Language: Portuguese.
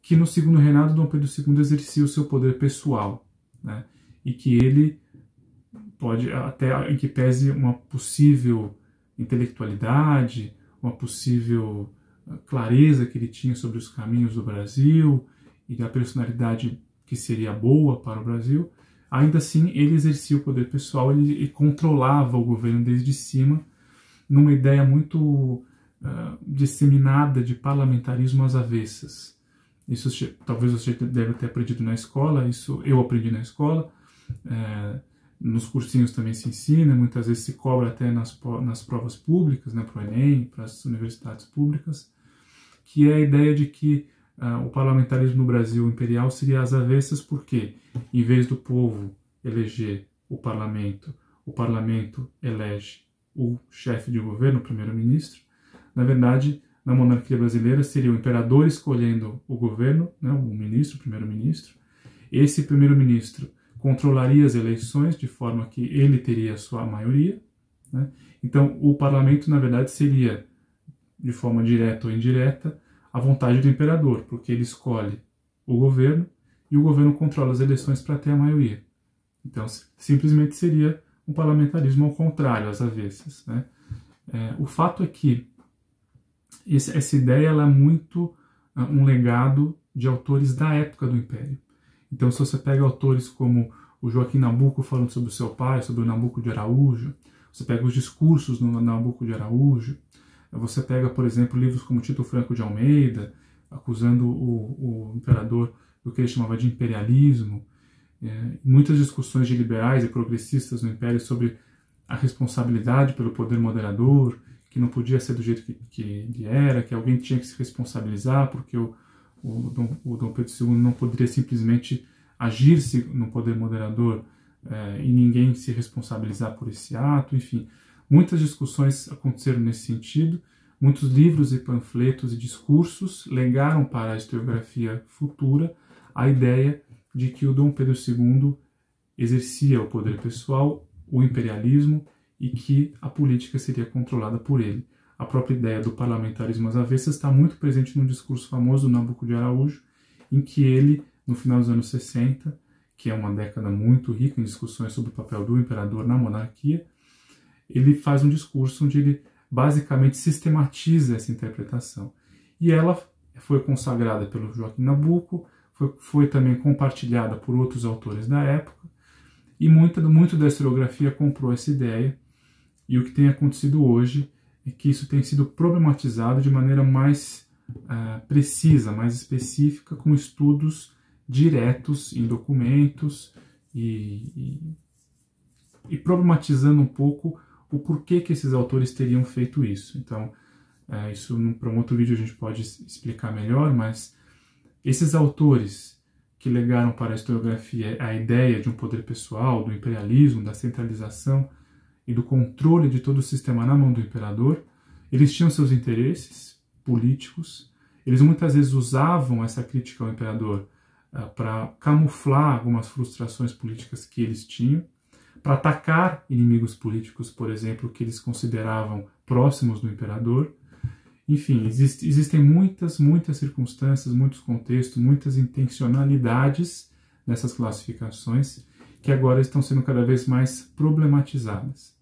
que no segundo reinado Dom Pedro II exercia o seu poder pessoal, né? E que ele pode, até em que pese uma possível intelectualidade, uma possível clareza que ele tinha sobre os caminhos do Brasil e da personalidade que seria boa para o Brasil, ainda assim ele exercia o poder pessoal, ele controlava o governo desde cima, numa ideia muito disseminada de parlamentarismo às avessas. Isso talvez você deve ter aprendido na escola, isso eu aprendi na escola, nos cursinhos também se ensina, muitas vezes se cobra até nas provas públicas, né, para o Enem, para as universidades públicas, que é a ideia de que o parlamentarismo no Brasil imperial seria às avessas, porque em vez do povo eleger o parlamento elege o chefe de governo, o primeiro-ministro. Na verdade, na monarquia brasileira seria o imperador escolhendo o governo, né, o ministro, o primeiro-ministro. Esse primeiro-ministro controlaria as eleições de forma que ele teria a sua maioria, né? Então, o parlamento, na verdade, seria, de forma direta ou indireta, a vontade do imperador, porque ele escolhe o governo e o governo controla as eleições para ter a maioria. Então, simplesmente seria um parlamentarismo ao contrário, às avessas, né? O fato é que essa ideia ela é muito um legado de autores da época do Império. Então, se você pega autores como o Joaquim Nabuco falando sobre o seu pai, sobre o Nabuco de Araújo, você pega os discursos do Nabuco de Araújo, você pega, por exemplo, livros como Tito Franco de Almeida, acusando o imperador do que ele chamava de imperialismo, muitas discussões de liberais e progressistas no Império sobre a responsabilidade pelo poder moderador, que não podia ser do jeito que ele era, que alguém tinha que se responsabilizar, porque o Dom Pedro II não poderia simplesmente agir-se no poder moderador e ninguém se responsabilizar por esse ato. Enfim, muitas discussões aconteceram nesse sentido, muitos livros e panfletos e discursos legaram para a historiografia futura a ideia de que o Dom Pedro II exercia o poder pessoal, o imperialismo, e que a política seria controlada por ele. A própria ideia do parlamentarismo às avessas está muito presente no discurso famoso do Nabuco de Araújo, em que ele, no final dos anos 60, que é uma década muito rica em discussões sobre o papel do imperador na monarquia, ele faz um discurso onde ele basicamente sistematiza essa interpretação. E ela foi consagrada pelo Joaquim Nabuco, foi também compartilhada por outros autores da época, e muito da historiografia comprou essa ideia, e o que tem acontecido hoje é que isso tem sido problematizado de maneira mais precisa, mais específica, com estudos diretos em documentos e problematizando um pouco o porquê que esses autores teriam feito isso. Então, isso para um outro vídeo a gente pode explicar melhor, mas esses autores que legaram para a historiografia a ideia de um poder pessoal, do imperialismo, da centralização e do controle de todo o sistema na mão do imperador, eles tinham seus interesses políticos, eles muitas vezes usavam essa crítica ao imperador para camuflar algumas frustrações políticas que eles tinham, para atacar inimigos políticos, por exemplo, que eles consideravam próximos do imperador. Enfim, existem muitas circunstâncias, muitos contextos, muitas intencionalidades nessas classificações que agora estão sendo cada vez mais problematizadas.